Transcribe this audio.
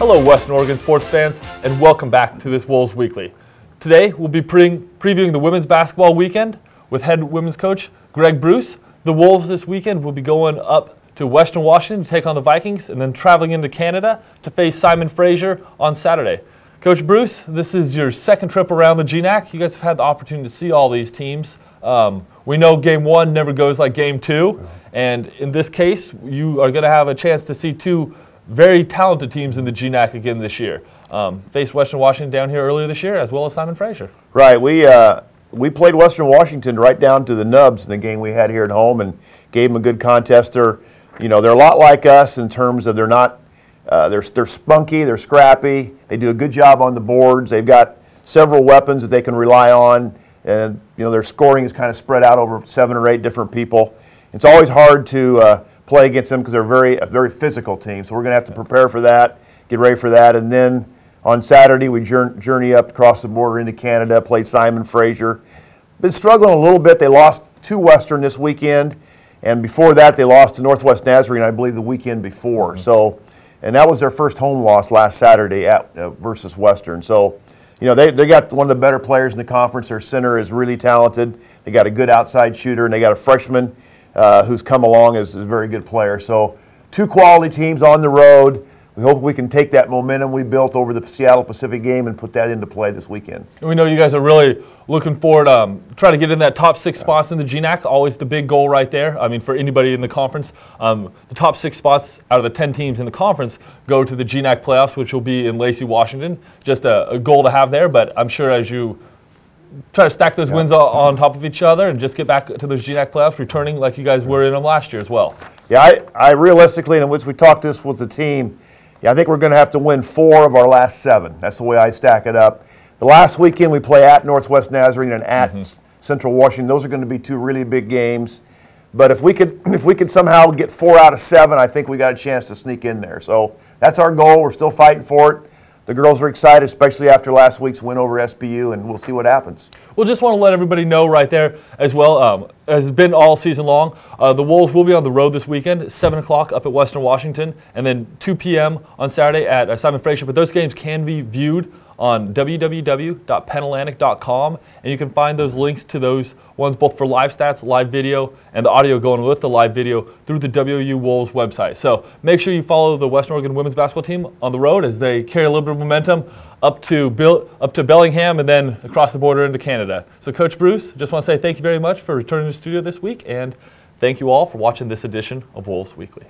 Hello Western Oregon sports fans, and welcome back to this Wolves Weekly. Today we'll be previewing the women's basketball weekend with head women's coach Greg Bruce. The Wolves this weekend will be going up to Western Washington to take on the Vikings and then traveling into Canada to face Simon Fraser on Saturday. Coach Bruce, this is your second trip around the GNAC. You guys have had the opportunity to see all these teams. We know game one never goes like game two, and in this case you are going to have a chance to see two very talented teams in the GNAC again this year. Faced Western Washington down here earlier this year, as well as Simon Fraser. Right. We played Western Washington right down to the nubs in the game we had here at home, and gave them a good contest. They're a lot like us in terms of they're spunky, they're scrappy, they do a good job on the boards. They've got several weapons that they can rely on, and their scoring is kind of spread out over 7 or 8 different people. It's always hard to play against them because they're a very physical team. So we're going to have to prepare for that, get ready for that. And then on Saturday, we journey up across the border into Canada, play Simon Fraser. Been struggling a little bit. They lost to Western this weekend. And before that, they lost to Northwest Nazarene, I believe, the weekend before. So, and that was their first home loss last Saturday versus Western. So, they got one of the better players in the conference. Their center is really talented. They got a good outside shooter, and they got a freshman who's come along as a very good player. So 2 quality teams on the road. We hope we can take that momentum we built over the Seattle Pacific game and put that into play this weekend. And we know you guys are really looking forward to try to get in that top 6 spots in the GNAC. Always the big goal right there. I mean, for anybody in the conference, the top 6 spots out of the 10 teams in the conference go to the GNAC playoffs, which will be in Lacey, Washington. Just a goal to have there, but I'm sure as you try to stack those wins on top of each other and just get back to those GNAC playoffs, returning like you guys were in them last year as well. Yeah, I realistically, and once we talked this with the team, I think we're going to have to win 4 of our last 7. That's the way I stack it up. The last weekend we play at Northwest Nazarene and at Central Washington. Those are going to be 2 really big games. But if we could somehow get 4 out of 7, I think we got a chance to sneak in there. So that's our goal. We're still fighting for it. The girls are excited, especially after last week's win over SPU, and we'll see what happens. We'll just want to let everybody know right there as well, as it's been all season long, the Wolves will be on the road this weekend, 7 o'clock up at Western Washington, and then 2 p.m. on Saturday at Simon Fraser. But those games can be viewed on www.penatlantic.com, and you can find those links to those ones both for live stats, live video, and the audio going with the live video through the WWU Wolves website. So make sure you follow the Western Oregon women's basketball team on the road as they carry a little bit of momentum up to Bellingham and then across the border into Canada. So Coach Bruce, just want to say thank you very much for returning to the studio this week, and thank you all for watching this edition of Wolves Weekly.